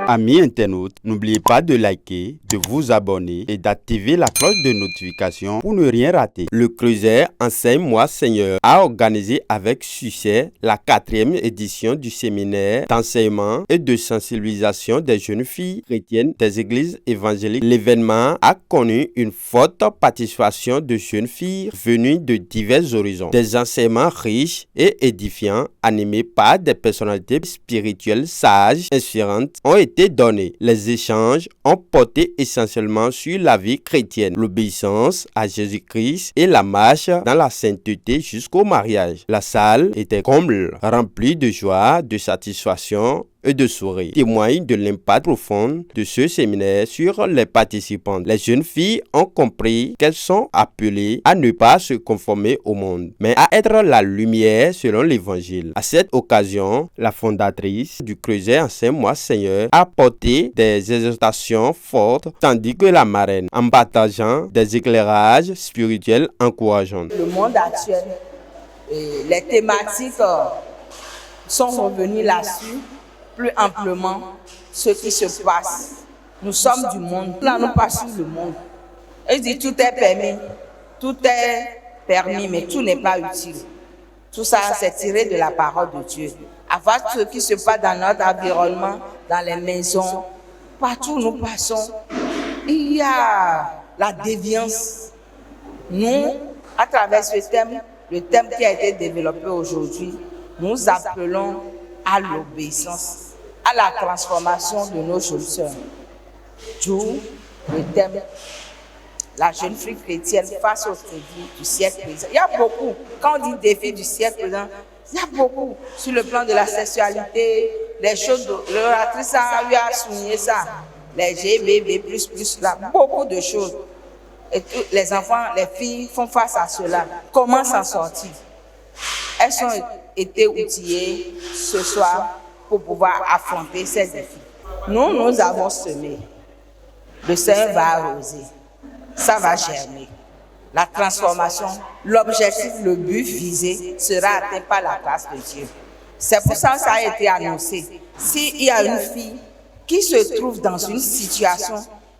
Amis internautes, n'oubliez pas de liker, de vous abonner et d'activer la cloche de notification pour ne rien rater. Le Creuset Enseigne-moi Seigneur a organisé avec succès la 4e édition du séminaire d'enseignement et de sensibilisation des jeunes filles chrétiennes des églises évangéliques. L'événement a connu une forte participation de jeunes filles venues de divers horizons. Des enseignements riches et édifiants animés par des personnalités spirituelles sages, inspirantes ont été donnés. Les échanges ont porté essentiellement sur la vie chrétienne, l'obéissance à Jésus-Christ et la marche dans la sainteté jusqu'au mariage. La salle était comble, remplie de joie, de satisfaction et de sourire, témoigne de l'impact profond de ce séminaire sur les participants. Les jeunes filles ont compris qu'elles sont appelées à ne pas se conformer au monde, mais à être la lumière selon l'évangile. À cette occasion, la fondatrice du Creuset Enseigne-moi Seigneur a porté des exhortations fortes, tandis que la marraine, en partageant des éclairages spirituels encourageants. Le monde actuel, les thématiques sont revenues là-dessus, plus amplement ce qui se passe. Nous sommes du monde, là nous passons le monde. Et dit tout est permis, mais tout n'est pas utile. Tout ça, c'est tiré de la parole de Dieu. Avant ce qui se passe dans notre environnement, dans les maisons, partout où nous passons, il y a la déviance. Nous, à travers ce thème, le thème qui a été développé aujourd'hui, nous appelons à l'obéissance, à la transformation de nos jeunes sœurs. D'où le thème, la jeune fille chrétienne face aux défis du siècle présent. Il y a beaucoup, quand on dit défis du siècle présent, il y a beaucoup sur le plan de la sexualité, les choses, l'oratrice a eu à souligner ça, les GBB++, là, beaucoup de choses. Et les enfants, les filles font face à cela. Comment s'en sortir? Elles ont été outillées ce soir pour pouvoir affronter ces défis. Nous avons semé. Le Seigneur va arroser. Ça va germer. La transformation, l'objectif, le but visé sera atteint par la grâce de Dieu. C'est pour ça que ça a été annoncé. S'il y a une fille qui se trouve dans une situation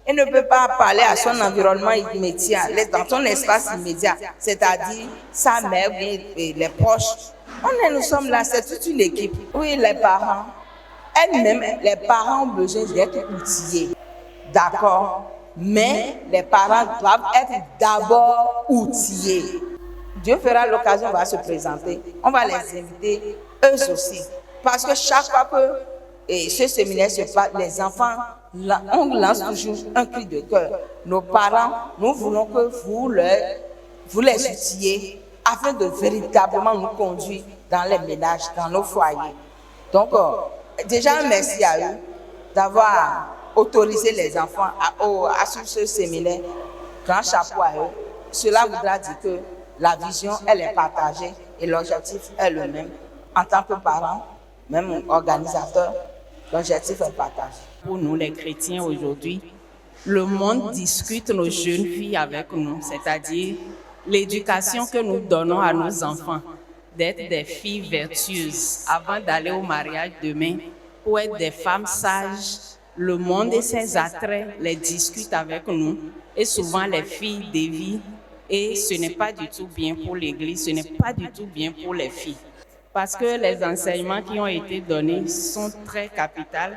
et ne peut pas parler à son environnement immédiat, dans son espace immédiat, c'est-à-dire sa mère, les proches, nous sommes là, c'est toute une équipe. Oui, les parents, elles-mêmes, les parents ont besoin d'être outillés. D'accord? Mais les parents doivent être d'abord outillés. Dieu fera l'occasion, va se présenter. On va les inviter, eux aussi. Parce que chaque fois que ce séminaire se passe, les enfants, on lance toujours un cri de cœur. Nos parents, nous voulons que vous les outillez afin de véritablement nous conduire dans les ménages, dans nos foyers. Donc, déjà, merci à eux d'avoir autorisé les enfants à suivre ce séminaire. Grand chapeau à eux. Cela voudra dire que la vision, elle est partagée et l'objectif est le même. En tant que parents, même organisateurs, l'objectif est partagé. Pour nous, les chrétiens aujourd'hui, le monde discute nos jeunes filles avec nous, c'est-à-dire l'éducation que nous donnons à nos enfants, d'être des filles vertueuses avant d'aller au mariage demain, pour être des femmes sages. Le monde et ses attraits les discutent avec nous et souvent les filles dévient et ce n'est pas du tout bien pour l'Église, ce n'est pas du tout bien pour les filles. Parce que les enseignements qui ont été donnés sont très capitaux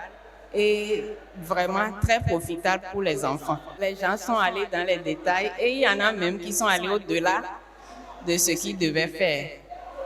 et vraiment très profitables pour les enfants. Les gens sont allés dans les détails et il y en a même qui sont allés au-delà de ce qu'ils devaient faire.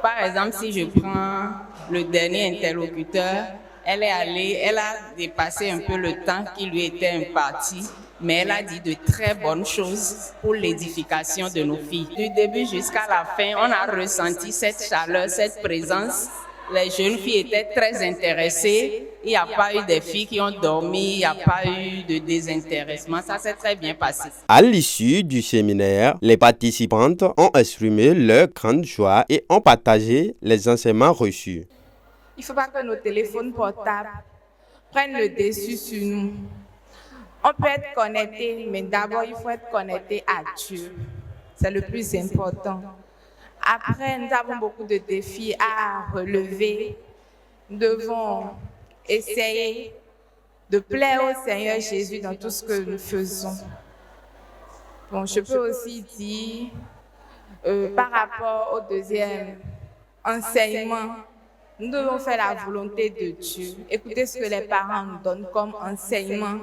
Par exemple, si je prends le dernier interlocuteur, elle a dépassé un peu le temps qui lui était imparti, mais elle a dit de très bonnes choses pour l'édification de nos filles. Du début jusqu'à la fin, on a ressenti cette chaleur, cette présence. Les jeunes filles étaient très intéressées. Il n'y a pas eu des filles qui ont dormi, il n'y a pas eu de désintéressement. Ça s'est très bien passé. À l'issue du séminaire, les participantes ont exprimé leur grande joie et ont partagé les enseignements reçus. Il ne faut pas que nos téléphones portables prennent le dessus sur nous. On peut être connecté, mais d'abord, il faut être connecté à Dieu. C'est le plus important. Après, nous avons beaucoup de défis à relever. Nous devons essayer de plaire au Seigneur Jésus dans tout ce que nous faisons. Bon, je peux aussi dire, par rapport au deuxième enseignement, nous devons faire la volonté de Dieu. Écoutez ce que les parents nous donnent comme enseignement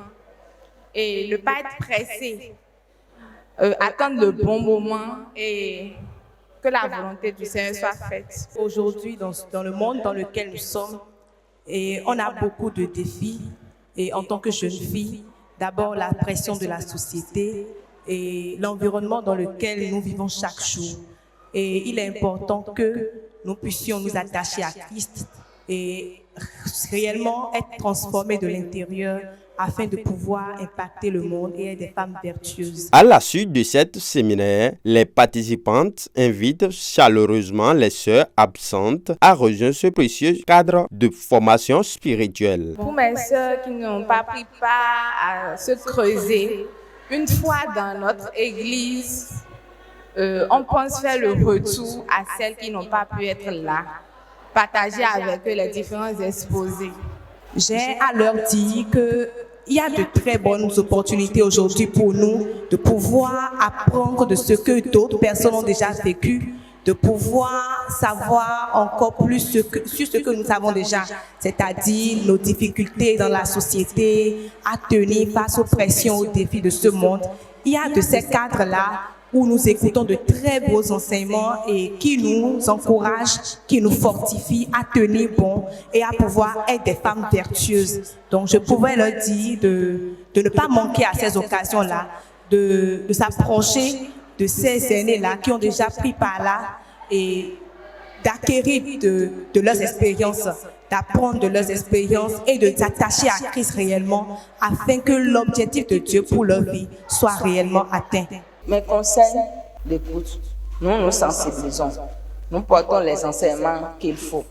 et ne pas être pressé, attendre le bon moment et que la volonté du Seigneur soit faite. Aujourd'hui, dans le monde dans lequel nous sommes, et on a beaucoup de défis. Et en tant que jeune fille, d'abord la pression de la société et l'environnement dans lequel nous vivons chaque jour. Et il est important que nous puissions nous attacher à Christ et réellement être transformés de l'intérieur afin de pouvoir impacter le monde et être des femmes vertueuses. À la suite de cette séminaire, les participantes invitent chaleureusement les sœurs absentes à rejoindre ce précieux cadre de formation spirituelle. Pour mes sœurs qui n'ont pas pris part à se creuser, une fois dans notre église, on pense faire le retour à celles qui n'ont pas pu être là, partager avec eux les différents exposés. J'ai à leur dire qu'il y a de très bonnes opportunités aujourd'hui pour nous de pouvoir apprendre de ce que d'autres personnes ont déjà vécu, de pouvoir savoir encore plus sur ce que nous avons déjà, c'est-à-dire nos difficultés dans la société, à tenir face aux pressions, aux défis de ce monde. Il y a de ces cadres-là où nous écoutons de très beaux enseignements et qui nous encouragent, qui nous fortifient à tenir bon et à pouvoir être des femmes vertueuses. Donc je pouvais leur dire de ne pas manquer à ces occasions-là, de s'approcher de ces aînés-là qui ont déjà pris par là et d'acquérir de leurs expériences, d'apprendre de leurs expériences et de s'attacher à Christ réellement afin que l'objectif de Dieu pour leur vie soit réellement atteint. Mes conseils d'écoute, nous nous sensibilisons, nous portons les enseignements qu'il faut.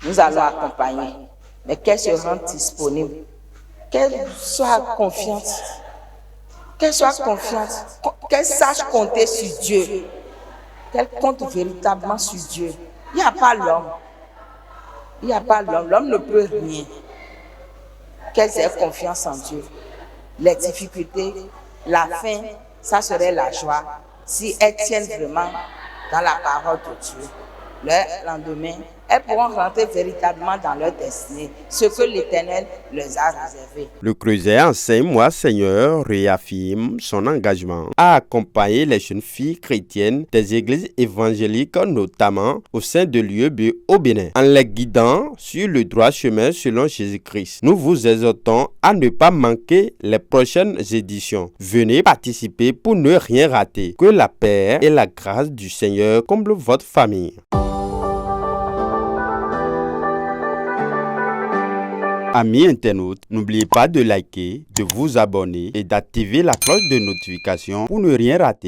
Nous allons accompagner, mais qu'elle se rende disponible, qu'elle soit confiante, qu'elle sache compter sur Dieu, qu'elle compte véritablement sur Dieu. Il n'y a pas l'homme, l'homme ne peut rien. Qu'elle ait confiance en Dieu. Les difficultés, la faim, ça serait la joie si elles tiennent vraiment dans la parole de Dieu. Le lendemain, elles pourront rentrer véritablement dans leur destinée, ce que l'Éternel leur a réservé. Le Creuset Enseigne-moi Seigneur réaffirme son engagement à accompagner les jeunes filles chrétiennes des églises évangéliques, notamment au sein de l'UEB au Bénin, en les guidant sur le droit chemin selon Jésus-Christ. Nous vous exhortons à ne pas manquer les prochaines éditions. Venez participer pour ne rien rater. Que la paix et la grâce du Seigneur comblent votre famille. Amis internautes, n'oubliez pas de liker, de vous abonner et d'activer la cloche de notification pour ne rien rater.